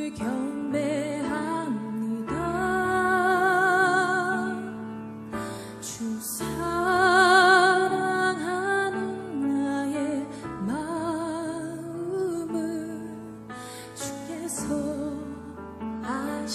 주를 경배합니다. 주 사랑하는 나의 마음을 주께서 아시나이다.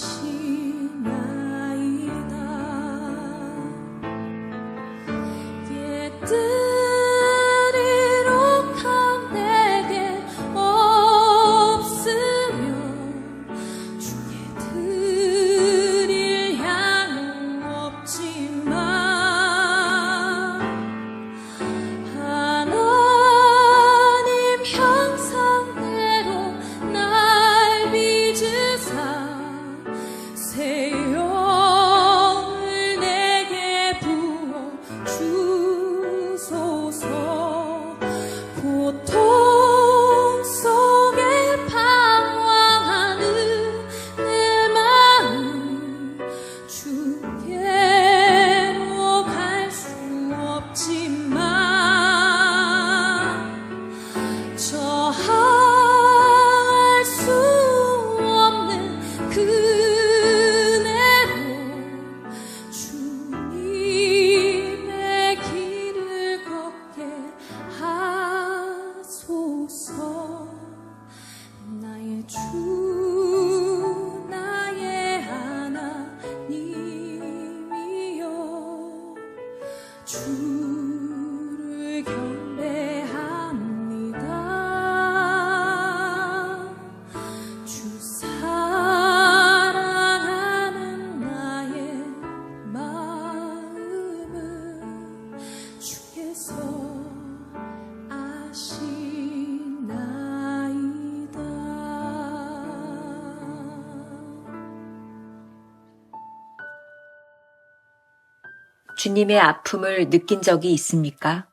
주님의 아픔을 느낀 적이 있습니까?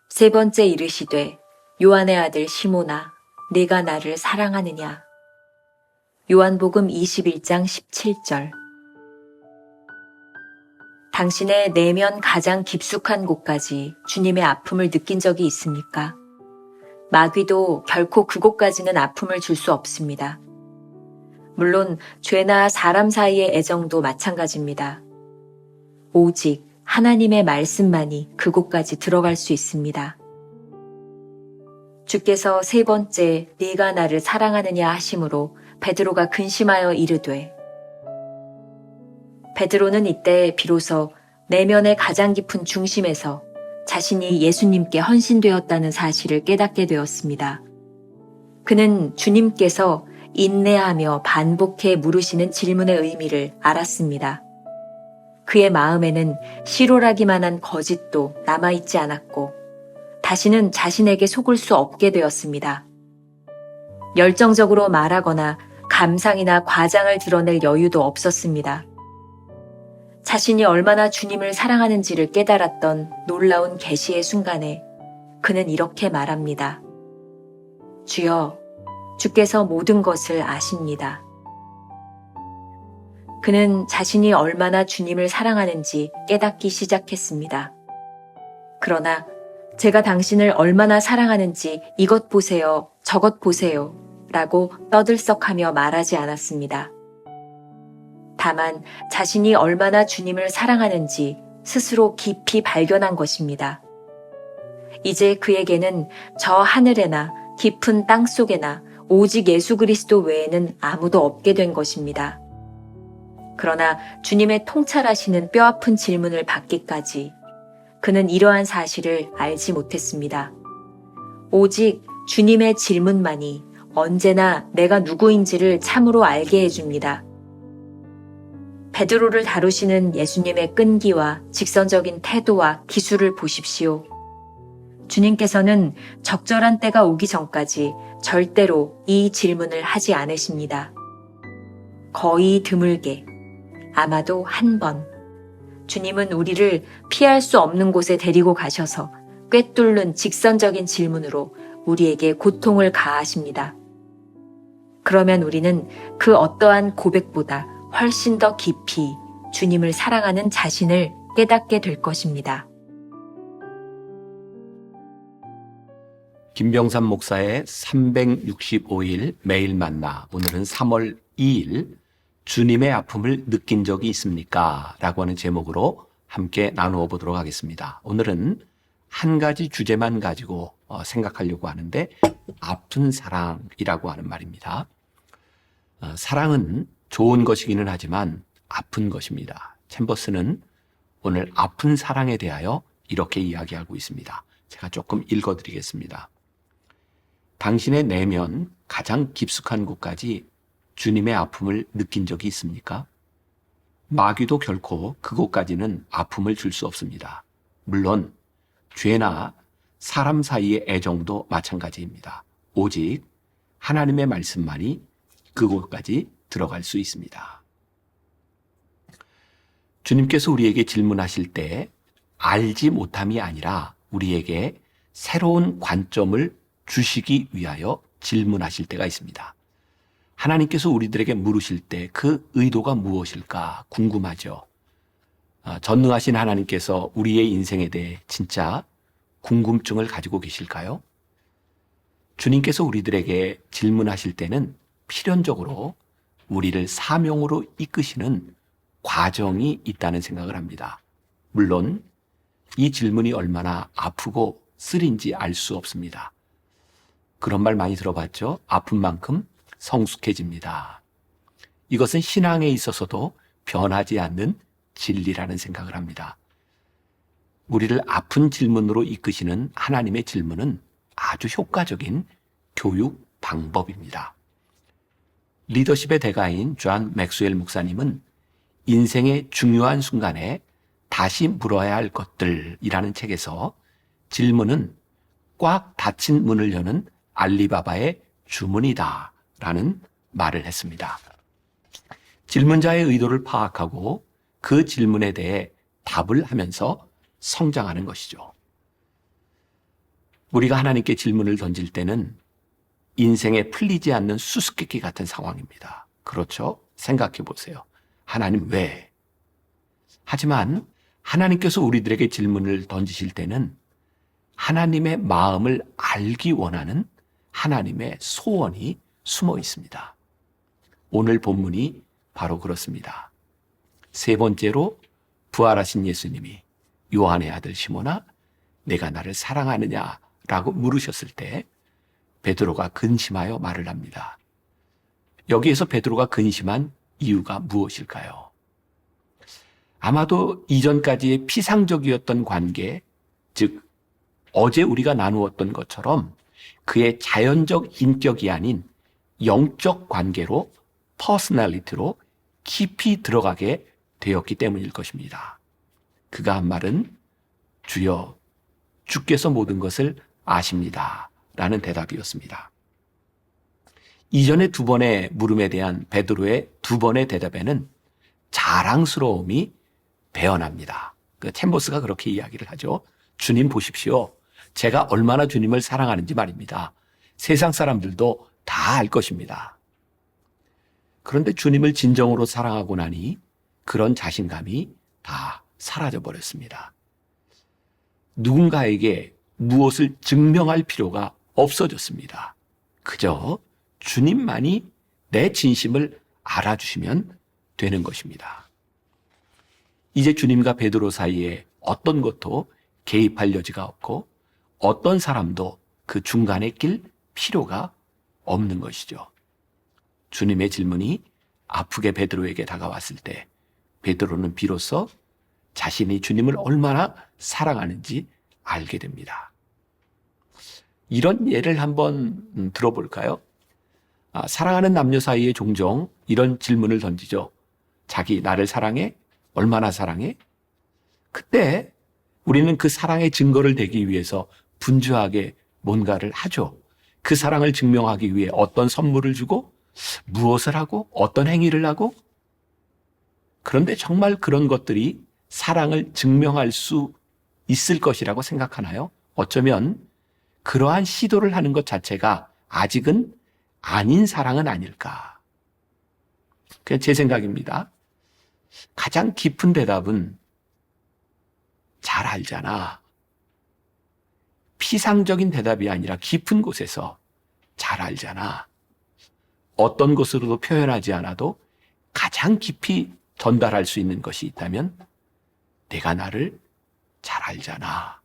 세 번째 이르시되 요한의 아들 시몬아 네가 나를 사랑하느냐? 요한복음 21장 17절. 당신의 내면 가장 깊숙한 곳까지 주님의 아픔을 느낀 적이 있습니까? 마귀도 결코 그곳까지는 아픔을 줄 수 없습니다. 물론 죄나 사람 사이의 애정도 마찬가지입니다. 오직 하나님의 말씀만이 그곳까지 들어갈 수 있습니다. 주께서 세 번째 네가 나를 사랑하느냐 하심으로 베드로가 근심하여 이르되, 베드로는 이때 비로소 내면의 가장 깊은 중심에서 자신이 예수님께 헌신되었다는 사실을 깨닫게 되었습니다. 그는 주님께서 인내하며 반복해 물으시는 질문의 의미를 알았습니다. 그의 마음에는 실오라기만 한 거짓도 남아있지 않았고 다시는 자신에게 속을 수 없게 되었습니다. 열정적으로 말하거나 감상이나 과장을 드러낼 여유도 없었습니다. 자신이 얼마나 주님을 사랑하는지를 깨달았던 놀라운 계시의 순간에 그는 이렇게 말합니다. 주여, 주께서 모든 것을 아십니다. 그는 자신이 얼마나 주님을 사랑하는지 깨닫기 시작했습니다. 그러나 제가 당신을 얼마나 사랑하는지 이것 보세요, 저것 보세요 라고 떠들썩하며 말하지 않았습니다. 다만 자신이 얼마나 주님을 사랑하는지 스스로 깊이 발견한 것입니다. 이제 그에게는 저 하늘에나 깊은 땅 속에나 오직 예수 그리스도 외에는 아무도 없게 된 것입니다. 그러나 주님의 통찰하시는 뼈아픈 질문을 받기까지 그는 이러한 사실을 알지 못했습니다. 오직 주님의 질문만이 언제나 내가 누구인지를 참으로 알게 해줍니다. 베드로를 다루시는 예수님의 끈기와 직선적인 태도와 기술을 보십시오. 주님께서는 적절한 때가 오기 전까지 절대로 이 질문을 하지 않으십니다. 거의 드물게, 아마도 한 번, 주님은 우리를 피할 수 없는 곳에 데리고 가셔서 꿰뚫는 직선적인 질문으로 우리에게 고통을 가하십니다. 그러면 우리는 그 어떠한 고백보다 훨씬 더 깊이 주님을 사랑하는 자신을 깨닫게 될 것입니다. 김병삼 목사의 365일 매일 만나, 오늘은 3월 2일 주님의 아픔을 느낀 적이 있습니까? 라고 하는 제목으로 함께 나누어 보도록 하겠습니다. 오늘은 한 가지 주제만 가지고 생각하려고 하는데, 아픈 사랑이라고 하는 말입니다. 사랑은 좋은 것이기는 하지만 아픈 것입니다. 챔버스는 오늘 아픈 사랑에 대하여 이렇게 이야기하고 있습니다. 제가 조금 읽어드리겠습니다. 당신의 내면 가장 깊숙한 곳까지 주님의 아픔을 느낀 적이 있습니까? 마귀도 결코 그곳까지는 아픔을 줄 수 없습니다. 물론 죄나 사람 사이의 애정도 마찬가지입니다. 오직 하나님의 말씀만이 그곳까지 들어갈 수 있습니다. 주님께서 우리에게 질문하실 때 알지 못함이 아니라 우리에게 새로운 관점을 주시기 위하여 질문하실 때가 있습니다. 하나님께서 우리들에게 물으실 때 그 의도가 무엇일까 궁금하죠. 전능하신 하나님께서 우리의 인생에 대해 진짜 궁금증을 가지고 계실까요? 주님께서 우리들에게 질문하실 때는 필연적으로 우리를 사명으로 이끄시는 과정이 있다는 생각을 합니다. 물론 이 질문이 얼마나 아프고 쓰린지 알 수 없습니다. 그런 말 많이 들어봤죠? 아픈 만큼 성숙해집니다. 이것은 신앙에 있어서도 변하지 않는 진리라는 생각을 합니다. 우리를 아픈 질문으로 이끄시는 하나님의 질문은 아주 효과적인 교육 방법입니다. 리더십의 대가인 존 맥스웰 목사님은 인생의 중요한 순간에 다시 물어야 할 것들이라는 책에서 질문은 꽉 닫힌 문을 여는 알리바바의 주문이다 라는 말을 했습니다. 질문자의 의도를 파악하고 그 질문에 대해 답을 하면서 성장하는 것이죠. 우리가 하나님께 질문을 던질 때는 인생에 풀리지 않는 수수께끼 같은 상황입니다. 그렇죠? 생각해 보세요. 하나님 왜? 하지만 하나님께서 우리들에게 질문을 던지실 때는 하나님의 마음을 알기 원하는 하나님의 소원이 숨어 있습니다. 오늘 본문이 바로 그렇습니다. 세 번째로 부활하신 예수님이 요한의 아들 시몬아, 내가 나를 사랑하느냐? 라고 물으셨을 때 베드로가 근심하여 말을 합니다. 여기에서 베드로가 근심한 이유가 무엇일까요? 아마도 이전까지의 피상적이었던 관계, 즉 어제 우리가 나누었던 것처럼 그의 자연적 인격이 아닌 영적 관계로, 퍼스널리티로 깊이 들어가게 되었기 때문일 것입니다. 그가 한 말은 주여, 주께서 모든 것을 아십니다 라는 대답이었습니다. 이전의 두 번의 물음에 대한 베드로의 두 번의 대답에는 자랑스러움이 배어납니다. 챔버스가 그렇게 이야기를 하죠. 주님 보십시오. 제가 얼마나 주님을 사랑하는지 말입니다. 세상 사람들도 다 알 것입니다. 그런데 주님을 진정으로 사랑하고 나니 그런 자신감이 다 사라져 버렸습니다. 누군가에게 무엇을 증명할 필요가 없어졌습니다. 그저 주님만이 내 진심을 알아주시면 되는 것입니다. 이제 주님과 베드로 사이에 어떤 것도 개입할 여지가 없고 어떤 사람도 그 중간에 낄 필요가 없는 것이죠. 주님의 질문이 아프게 베드로에게 다가왔을 때 베드로는 비로소 자신이 주님을 얼마나 사랑하는지 알게 됩니다. 이런 예를 한번 들어볼까요? 사랑하는 남녀 사이에 종종 이런 질문을 던지죠. 자기 나를 사랑해? 얼마나 사랑해? 그때 우리는 그 사랑의 증거를 대기 위해서 분주하게 뭔가를 하죠. 그 사랑을 증명하기 위해 어떤 선물을 주고 무엇을 하고 어떤 행위를 하고, 그런데 정말 그런 것들이 사랑을 증명할 수 있을 것이라고 생각하나요? 어쩌면 그러한 시도를 하는 것 자체가 아직은 아닌 사랑은 아닐까. 그냥 제 생각입니다. 가장 깊은 대답은 잘 알잖아. 피상적인 대답이 아니라 깊은 곳에서 잘 알잖아. 어떤 것으로도 표현하지 않아도 가장 깊이 전달할 수 있는 것이 있다면 내가 나를 잘 알잖아.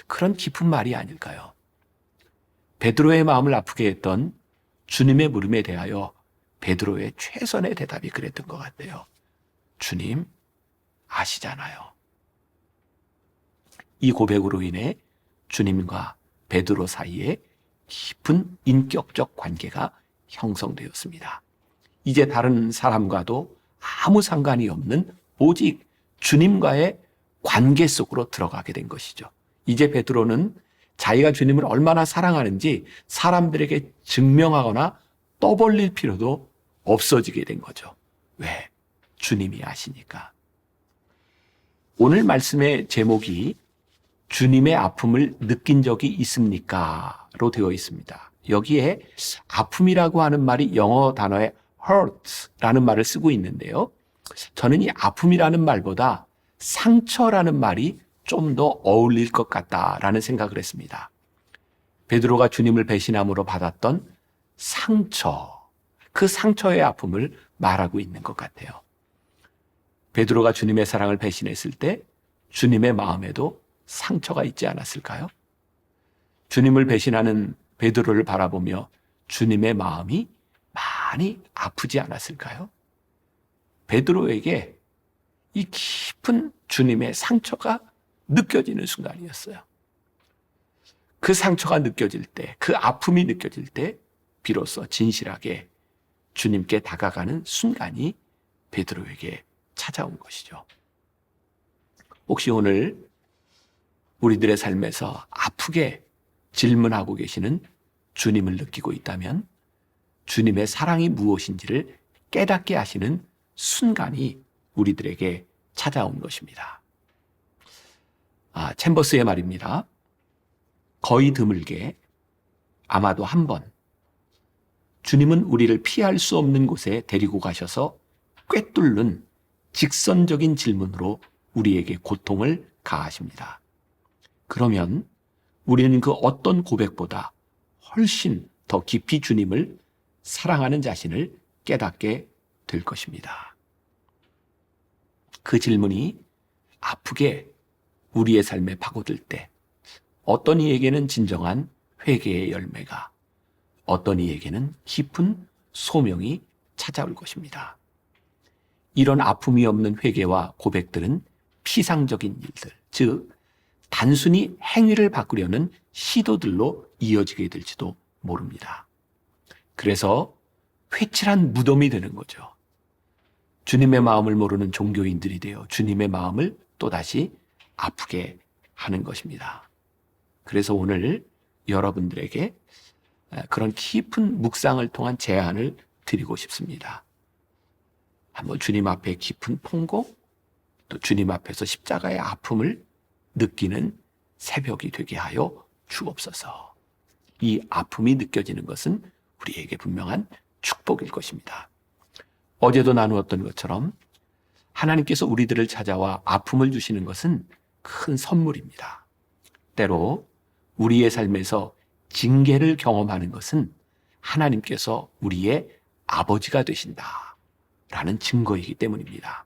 그런 깊은 말이 아닐까요? 베드로의 마음을 아프게 했던 주님의 물음에 대하여 베드로의 최선의 대답이 그랬던 것 같아요. 주님, 아시잖아요. 이 고백으로 인해 주님과 베드로 사이에 깊은 인격적 관계가 형성되었습니다. 이제 다른 사람과도 아무 상관이 없는 오직 주님과의 관계 속으로 들어가게 된 것이죠. 이제 베드로는 자기가 주님을 얼마나 사랑하는지 사람들에게 증명하거나 떠벌릴 필요도 없어지게 된 거죠. 왜? 주님이 아시니까. 오늘 말씀의 제목이 주님의 아픔을 느낀 적이 있습니까? 로 되어 있습니다. 여기에 아픔이라고 하는 말이 영어 단어에 hurt라는 말을 쓰고 있는데요. 저는 이 아픔이라는 말보다 상처라는 말이 좀 더 어울릴 것 같다라는 생각을 했습니다. 베드로가 주님을 배신함으로 받았던 상처, 그 상처의 아픔을 말하고 있는 것 같아요. 베드로가 주님의 사랑을 배신했을 때 주님의 마음에도 상처가 있지 않았을까요? 주님을 배신하는 베드로를 바라보며 주님의 마음이 많이 아프지 않았을까요? 베드로에게 이 깊은 주님의 상처가 느껴지는 순간이었어요. 그 상처가 느껴질 때, 그 아픔이 느껴질 때 비로소 진실하게 주님께 다가가는 순간이 베드로에게 찾아온 것이죠. 혹시 오늘 우리들의 삶에서 아프게 질문하고 계시는 주님을 느끼고 있다면 주님의 사랑이 무엇인지를 깨닫게 하시는 순간이 우리들에게 찾아온 것입니다. 챔버스의 말입니다. 거의 드물게 아마도 한 번 주님은 우리를 피할 수 없는 곳에 데리고 가셔서 꿰뚫는 직선적인 질문으로 우리에게 고통을 가하십니다. 그러면 우리는 그 어떤 고백보다 훨씬 더 깊이 주님을 사랑하는 자신을 깨닫게 될 것입니다. 그 질문이 아프게 우리의 삶에 파고들 때 어떤 이에게는 진정한 회개의 열매가, 어떤 이에게는 깊은 소명이 찾아올 것입니다. 이런 아픔이 없는 회개와 고백들은 피상적인 일들, 즉 단순히 행위를 바꾸려는 시도들로 이어지게 될지도 모릅니다. 그래서 회칠한 무덤이 되는 거죠. 주님의 마음을 모르는 종교인들이 되어 주님의 마음을 또다시 아프게 하는 것입니다. 그래서 오늘 여러분들에게 그런 깊은 묵상을 통한 제안을 드리고 싶습니다. 한번 주님 앞에 깊은 통곡, 또 주님 앞에서 십자가의 아픔을 느끼는 새벽이 되게 하여 주옵소서. 이 아픔이 느껴지는 것은 우리에게 분명한 축복일 것입니다. 어제도 나누었던 것처럼 하나님께서 우리들을 찾아와 아픔을 주시는 것은 큰 선물입니다. 때로 우리의 삶에서 징계를 경험하는 것은 하나님께서 우리의 아버지가 되신다라는 증거이기 때문입니다.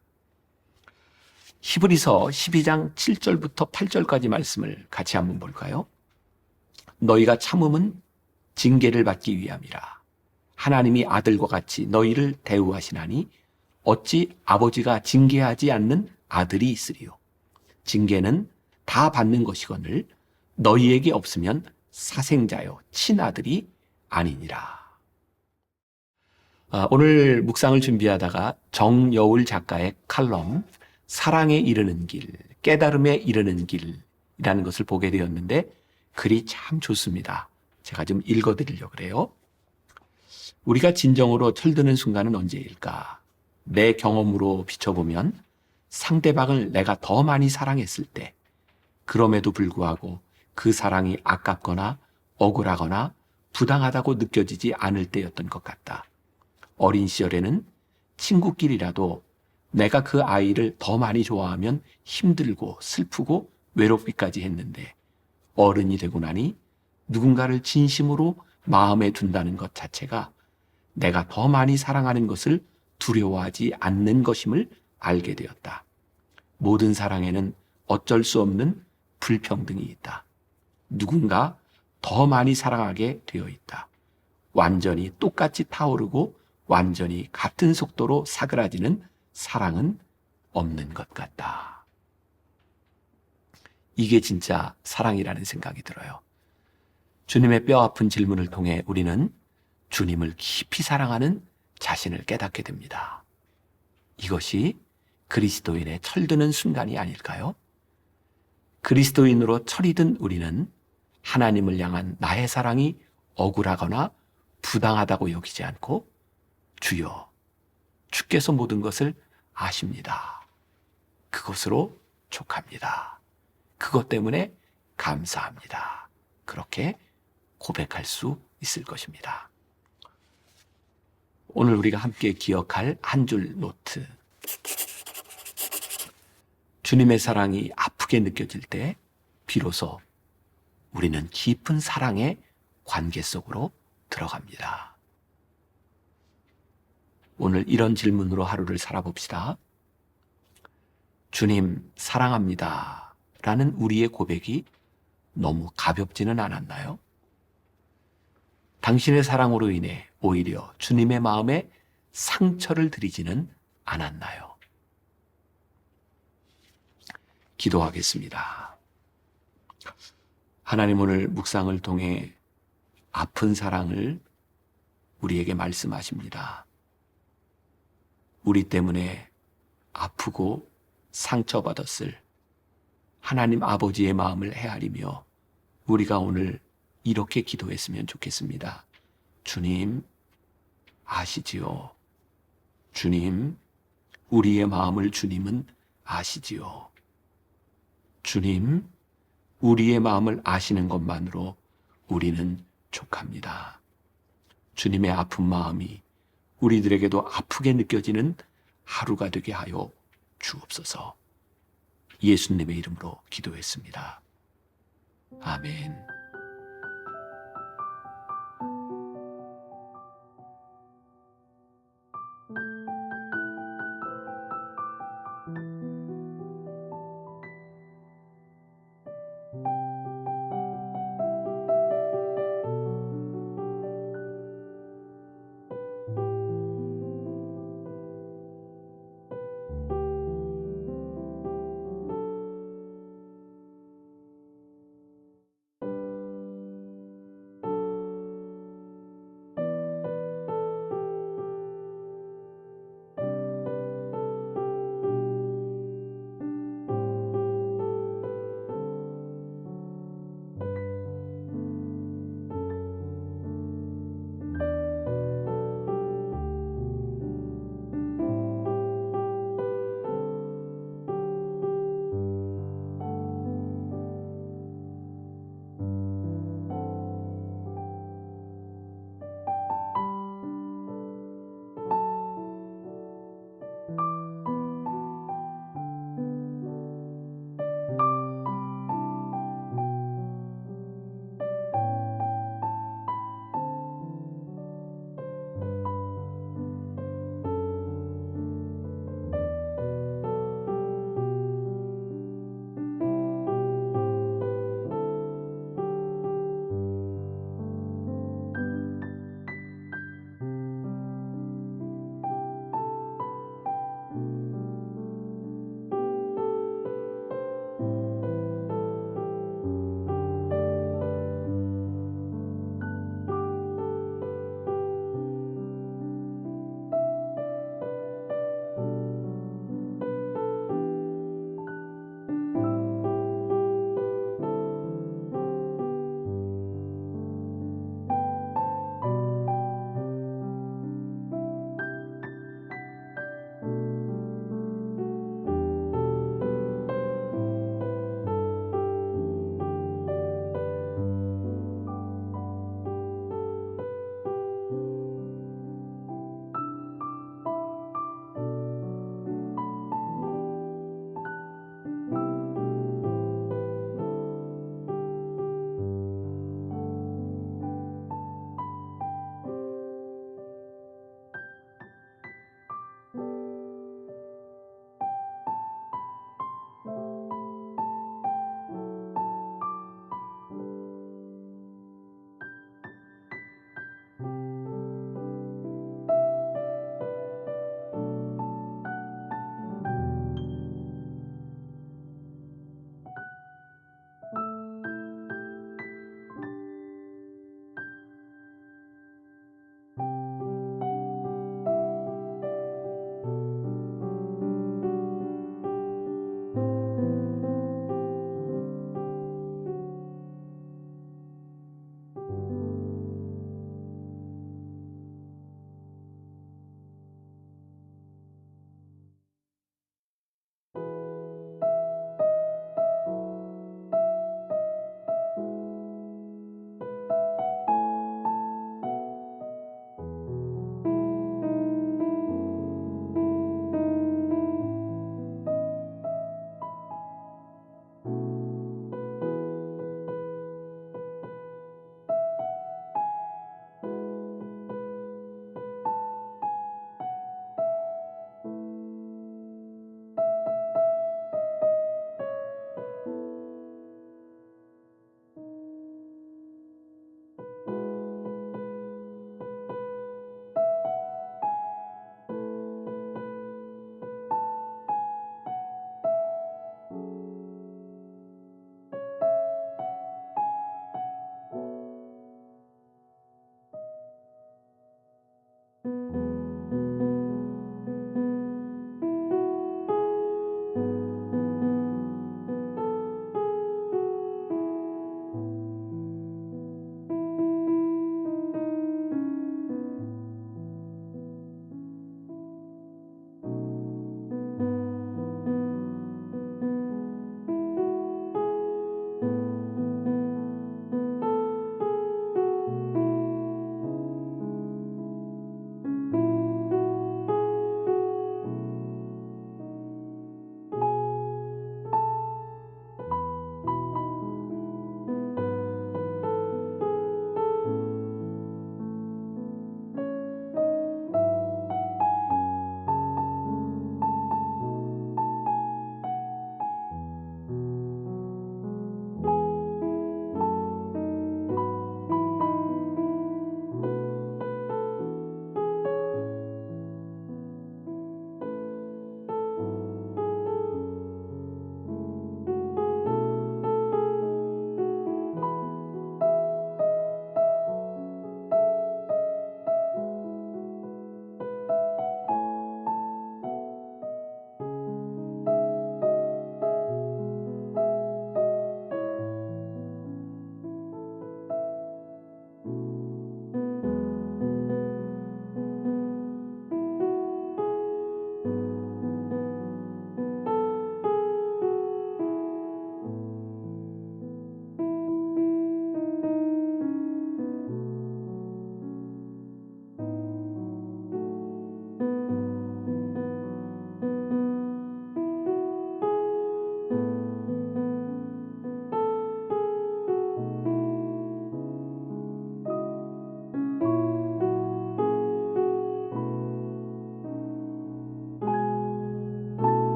히브리서 12장 7절부터 8절까지 말씀을 같이 한번 볼까요? 너희가 참음은 징계를 받기 위함이라. 하나님이 아들과 같이 너희를 대우하시나니 어찌 아버지가 징계하지 않는 아들이 있으리요. 징계는 다 받는 것이거늘 너희에게 없으면 사생자요 친아들이 아니니라. 오늘 묵상을 준비하다가 정여울 작가의 칼럼 사랑에 이르는 길, 깨달음에 이르는 길이라는 것을 보게 되었는데 글이 참 좋습니다. 제가 좀 읽어드리려고 그래요. 우리가 진정으로 철드는 순간은 언제일까? 내 경험으로 비춰보면 상대방을 내가 더 많이 사랑했을 때, 그럼에도 불구하고 그 사랑이 아깝거나 억울하거나 부당하다고 느껴지지 않을 때였던 것 같다. 어린 시절에는 친구끼리라도 내가 그 아이를 더 많이 좋아하면 힘들고 슬프고 외롭기까지 했는데 어른이 되고 나니 누군가를 진심으로 마음에 둔다는 것 자체가 내가 더 많이 사랑하는 것을 두려워하지 않는 것임을 알게 되었다. 모든 사랑에는 어쩔 수 없는 불평등이 있다. 누군가 더 많이 사랑하게 되어 있다. 완전히 똑같이 타오르고 완전히 같은 속도로 사그라지는 사랑은 없는 것 같다. 이게 진짜 사랑이라는 생각이 들어요. 주님의 뼈아픈 질문을 통해 우리는 주님을 깊이 사랑하는 자신을 깨닫게 됩니다. 이것이 그리스도인의 철드는 순간이 아닐까요? 그리스도인으로 철이 든 우리는 하나님을 향한 나의 사랑이 억울하거나 부당하다고 여기지 않고 주여, 주께서 모든 것을 아십니다. 그것으로 족합니다. 그것 때문에 감사합니다. 그렇게 고백할 수 있을 것입니다. 오늘 우리가 함께 기억할 한 줄 노트. 주님의 사랑이 아프게 느껴질 때 비로소 우리는 깊은 사랑의 관계 속으로 들어갑니다. 오늘 이런 질문으로 하루를 살아봅시다. 주님 사랑합니다 라는 우리의 고백이 너무 가볍지는 않았나요? 당신의 사랑으로 인해 오히려 주님의 마음에 상처를 드리지는 않았나요? 기도하겠습니다. 하나님, 오늘 묵상을 통해 아픈 사랑을 우리에게 말씀하십니다. 우리 때문에 아프고 상처받았을 하나님 아버지의 마음을 헤아리며 우리가 오늘 이렇게 기도했으면 좋겠습니다. 주님, 아시지요? 주님, 우리의 마음을 주님은 아시지요? 주님, 우리의 마음을 아시는 것만으로 우리는 족합니다. 주님의 아픈 마음이 우리들에게도 아프게 느껴지는 하루가 되게 하여 주옵소서. 예수님의 이름으로 기도했습니다. 아멘.